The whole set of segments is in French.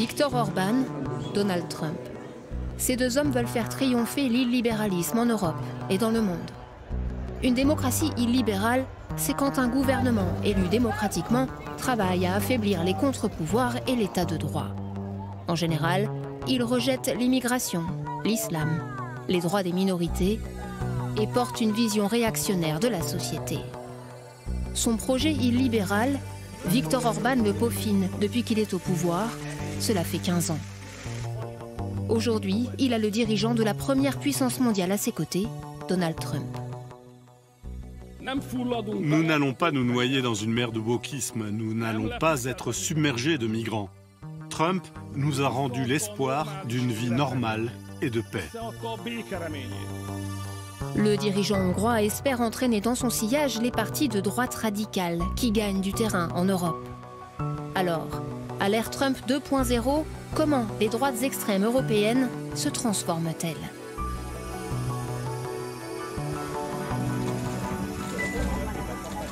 Viktor Orban, Donald Trump. Ces deux hommes veulent faire triompher l'illibéralisme en Europe et dans le monde. Une démocratie illibérale, c'est quand un gouvernement élu démocratiquement travaille à affaiblir les contre-pouvoirs et l'état de droit. En général, il rejette l'immigration, l'islam, les droits des minorités et porte une vision réactionnaire de la société. Son projet illibéral, Viktor Orban le peaufine depuis qu'il est au pouvoir. Cela fait 15 ans. Aujourd'hui, il a le dirigeant de la première puissance mondiale à ses côtés, Donald Trump. Nous n'allons pas nous noyer dans une mer de wokisme, nous n'allons pas être submergés de migrants. Trump nous a rendu l'espoir d'une vie normale et de paix. Le dirigeant hongrois espère entraîner dans son sillage les partis de droite radicale qui gagnent du terrain en Europe. Alors, à l'ère Trump 2.0, comment les droites extrêmes européennes se transforment-elles ?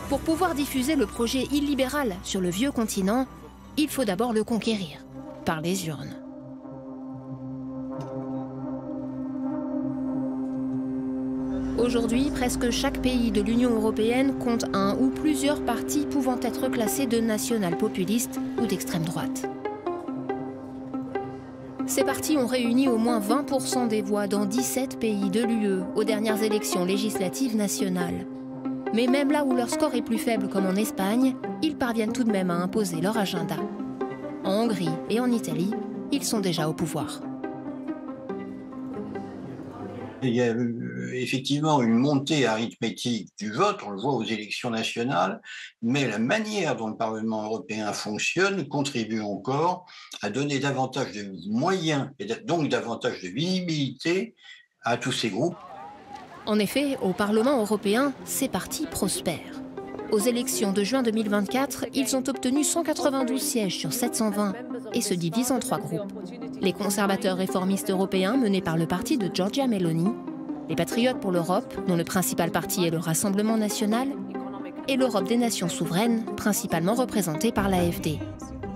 Pour pouvoir diffuser le projet illibéral sur le vieux continent, il faut d'abord le conquérir, par les urnes. Aujourd'hui, presque chaque pays de l'Union européenne compte un ou plusieurs partis pouvant être classés de national-populistes ou d'extrême droite. Ces partis ont réuni au moins 20% des voix dans 17 pays de l'UE aux dernières élections législatives nationales. Mais même là où leur score est plus faible comme en Espagne, ils parviennent tout de même à imposer leur agenda. En Hongrie et en Italie, ils sont déjà au pouvoir. Il y a effectivement une montée arithmétique du vote, on le voit aux élections nationales, mais la manière dont le Parlement européen fonctionne contribue encore à donner davantage de moyens et donc davantage de visibilité à tous ces groupes. En effet, au Parlement européen, ces partis prospèrent. Aux élections de juin 2024, ils ont obtenu 192 sièges sur 720 et se divisent en 3 groupes. Les conservateurs réformistes européens menés par le parti de Giorgia Meloni, les Patriotes pour l'Europe, dont le principal parti est le Rassemblement national, et l'Europe des nations souveraines, principalement représentée par l'AfD.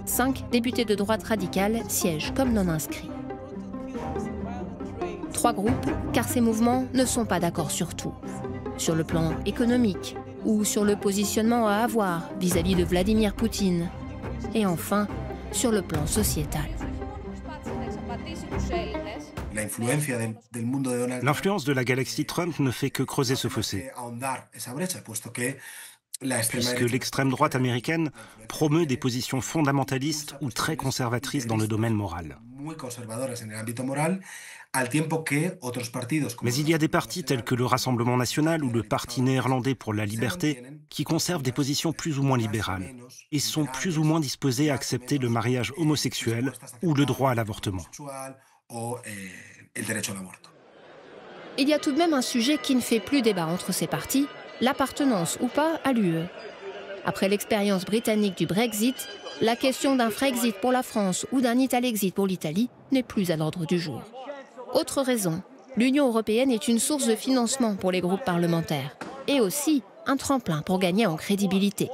5 députés de droite radicale siègent comme non inscrits. 3 groupes, car ces mouvements ne sont pas d'accord sur tout. Sur le plan économique, ou sur le positionnement à avoir vis-à-vis de Vladimir Poutine. Et enfin, sur le plan sociétal. L'influence de la galaxie Trump ne fait que creuser ce fossé, puisque l'extrême droite américaine promeut des positions fondamentalistes ou très conservatrices dans le domaine moral. Mais il y a des partis tels que le Rassemblement national ou le Parti néerlandais pour la liberté qui conservent des positions plus ou moins libérales et sont plus ou moins disposés à accepter le mariage homosexuel ou le droit à l'avortement. Il y a tout de même un sujet qui ne fait plus débat entre ces partis, l'appartenance ou pas à l'UE. Après l'expérience britannique du Brexit, la question d'un Frexit pour la France ou d'un Italexit pour l'Italie n'est plus à l'ordre du jour. Autre raison, l'Union européenne est une source de financement pour les groupes parlementaires et aussi un tremplin pour gagner en crédibilité.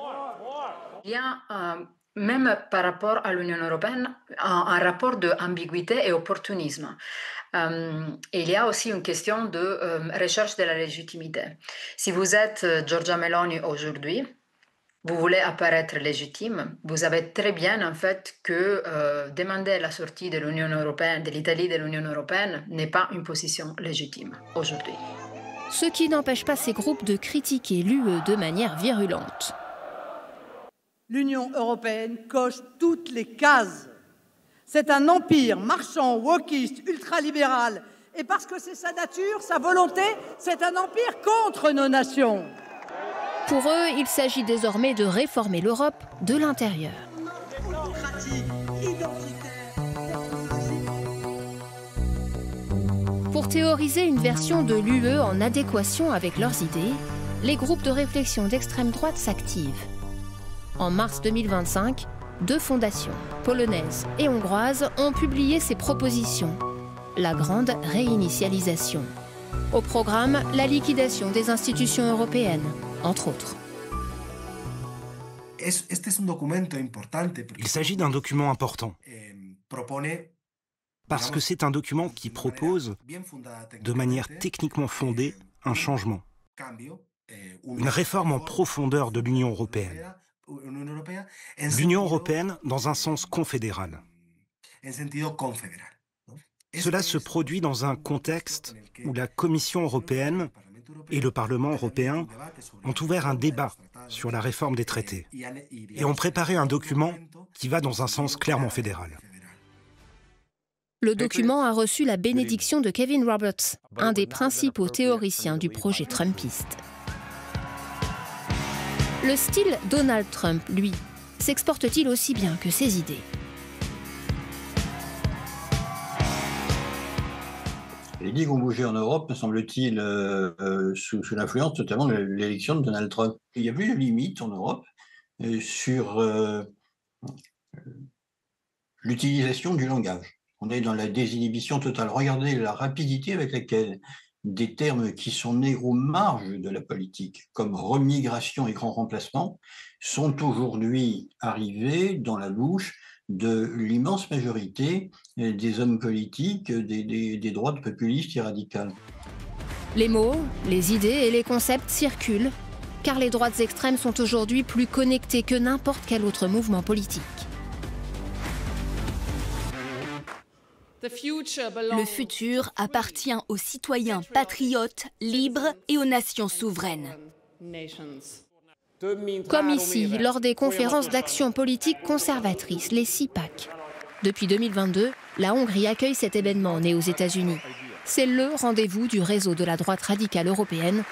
Il y a, même par rapport à l'Union européenne, un rapport d'ambiguïté et opportunisme. Il y a aussi une question de recherche de la légitimité. Si vous êtes Giorgia Meloni aujourd'hui, vous voulez apparaître légitime, vous avez très bien en fait que demander la sortie de l'Union européenne, de l'Italie de l'Union européenne, n'est pas une position légitime aujourd'hui. Ce qui n'empêche pas ces groupes de critiquer l'UE de manière virulente. L'Union européenne coche toutes les cases. C'est un empire marchand, wokiste, ultralibéral. Et parce que c'est sa nature, sa volonté, c'est un empire contre nos nations. Pour eux, il s'agit désormais de réformer l'Europe de l'intérieur. Pour théoriser une version de l'UE en adéquation avec leurs idées, les groupes de réflexion d'extrême droite s'activent. En mars 2025, 2 fondations, polonaises et hongroises, ont publié ces propositions. La grande réinitialisation. Au programme, la liquidation des institutions européennes, entre autres. Il s'agit d'un document important, Parce que c'est un document qui propose, de manière techniquement fondée, un changement, une réforme en profondeur de l'Union européenne. L'Union européenne dans un sens confédéral. Cela se produit dans un contexte où la Commission européenne et le Parlement européen ont ouvert un débat sur la réforme des traités et ont préparé un document qui va dans un sens clairement fédéral. Le document a reçu la bénédiction de Kevin Roberts, un des principaux théoriciens du projet trumpiste. Le style Donald Trump, lui, s'exporte-t-il aussi bien que ses idées? Les idées qui ont bougé en Europe, me semble-t-il, sous l'influence notamment de l'élection de Donald Trump. Il y a plus de limites en Europe sur l'utilisation du langage. On est dans la désinhibition totale. Regardez la rapidité avec laquelle des termes qui sont nés aux marges de la politique, comme remigration et grand remplacement, sont aujourd'hui arrivés dans la bouche de l'immense majorité des hommes politiques, des droites populistes et radicales. Les mots, les idées et les concepts circulent, car les droites extrêmes sont aujourd'hui plus connectées que n'importe quel autre mouvement politique. Le futur appartient aux citoyens patriotes, libres et aux nations souveraines. Comme ici, lors des conférences d'action politique conservatrice, les CIPAC. Depuis 2022, la Hongrie accueille cet événement né aux États-Unis. C'est le rendez-vous du réseau de la droite radicale européenne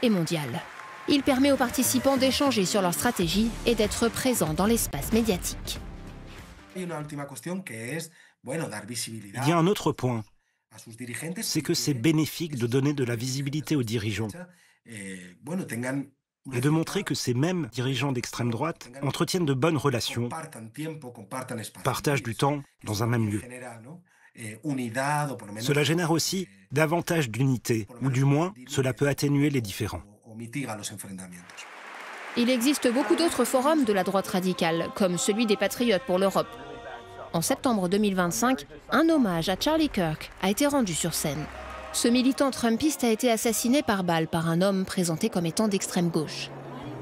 et mondiale. Il permet aux participants d'échanger sur leur stratégie et d'être présents dans l'espace médiatique. Il y a un autre point, c'est que c'est bénéfique de donner de la visibilité aux dirigeants et de montrer que ces mêmes dirigeants d'extrême droite entretiennent de bonnes relations, partagent du temps dans un même lieu. Cela génère aussi davantage d'unité, ou du moins, cela peut atténuer les différends. Il existe beaucoup d'autres forums de la droite radicale, comme celui des Patriotes pour l'Europe. En septembre 2025, un hommage à Charlie Kirk a été rendu sur scène. Ce militant trumpiste a été assassiné par balle par un homme présenté comme étant d'extrême gauche.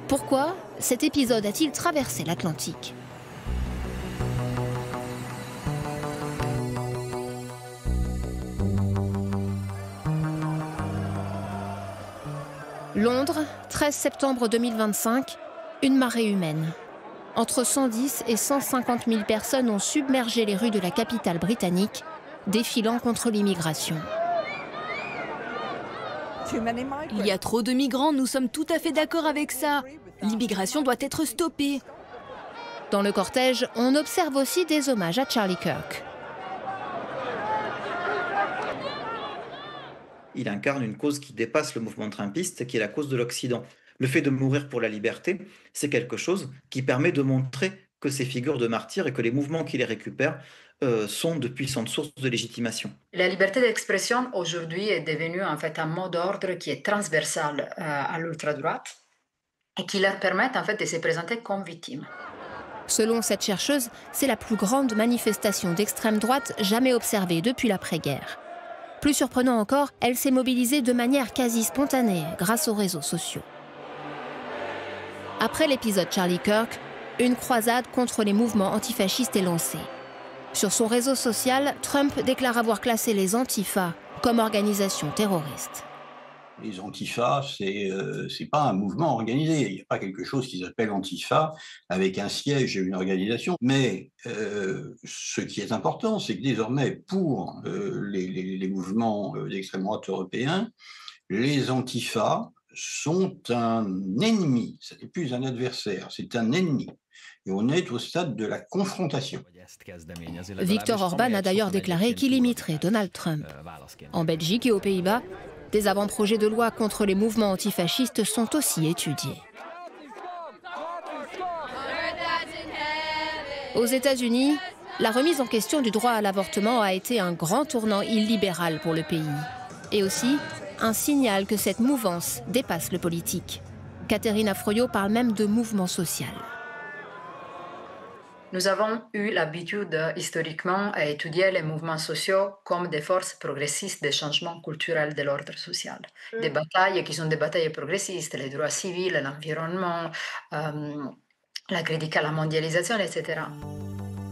Pourquoi cet épisode a-t-il traversé l'Atlantique ? Londres, 13 septembre 2025, une marée humaine. Entre 110 et 150 000 personnes ont submergé les rues de la capitale britannique, défilant contre l'immigration. Il y a trop de migrants, nous sommes tout à fait d'accord avec ça. L'immigration doit être stoppée. Dans le cortège, on observe aussi des hommages à Charlie Kirk. Il incarne une cause qui dépasse le mouvement trumpiste, qui est la cause de l'Occident. Le fait de mourir pour la liberté, c'est quelque chose qui permet de montrer que ces figures de martyrs et que les mouvements qui les récupèrent sont de puissantes sources de légitimation. La liberté d'expression aujourd'hui est devenue en fait un mot d'ordre qui est transversal à l'ultra-droite et qui leur permet en fait de se présenter comme victimes. Selon cette chercheuse, c'est la plus grande manifestation d'extrême droite jamais observée depuis l'après-guerre. Plus surprenant encore, elle s'est mobilisée de manière quasi spontanée grâce aux réseaux sociaux. Après l'épisode Charlie Kirk, une croisade contre les mouvements antifascistes est lancée. Sur son réseau social, Trump déclare avoir classé les Antifa comme organisation terroriste. Les Antifa, c'est pas un mouvement organisé. Il n'y a pas quelque chose qui s'appelle Antifa avec un siège et une organisation. Mais ce qui est important, c'est que désormais, pour les mouvements d'extrême droite européens, les Antifa sont un ennemi. Ce n'est plus un adversaire, c'est un ennemi. Et on est au stade de la confrontation. Viktor Orban a d'ailleurs déclaré qu'il imiterait Donald Trump. En Belgique et aux Pays-Bas, des avant-projets de loi contre les mouvements antifascistes sont aussi étudiés. Aux États-Unis, la remise en question du droit à l'avortement a été un grand tournant illibéral pour le pays. Et aussi un signal que cette mouvance dépasse le politique. Caterina Froyo parle même de mouvement social. Nous avons eu l'habitude historiquement à étudier les mouvements sociaux comme des forces progressistes des changements culturels de l'ordre social. Des batailles qui sont des batailles progressistes, les droits civils, l'environnement, la critique à la mondialisation, etc.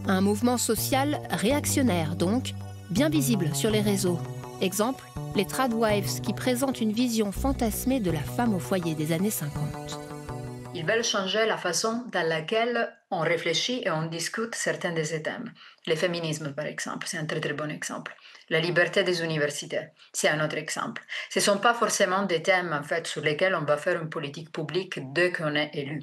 Un mouvement social réactionnaire donc, bien visible sur les réseaux. Exemple, les Tradwives qui présentent une vision fantasmée de la femme au foyer des années 50. Ils veulent changer la façon dans laquelle on réfléchit et on discute certains de ces thèmes. Le féminisme, par exemple, c'est un très très bon exemple. La liberté des universités, c'est un autre exemple. Ce ne sont pas forcément des thèmes en fait, sur lesquels on va faire une politique publique dès qu'on est élu.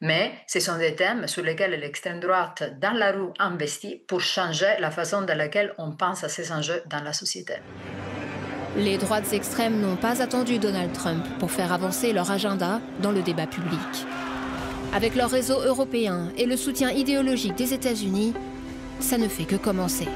Mais ce sont des thèmes sur lesquels l'extrême droite dans la rue investit pour changer la façon dans laquelle on pense à ces enjeux dans la société. Les droites extrêmes n'ont pas attendu Donald Trump pour faire avancer leur agenda dans le débat public. Avec leur réseau européen et le soutien idéologique des États-Unis, ça ne fait que commencer.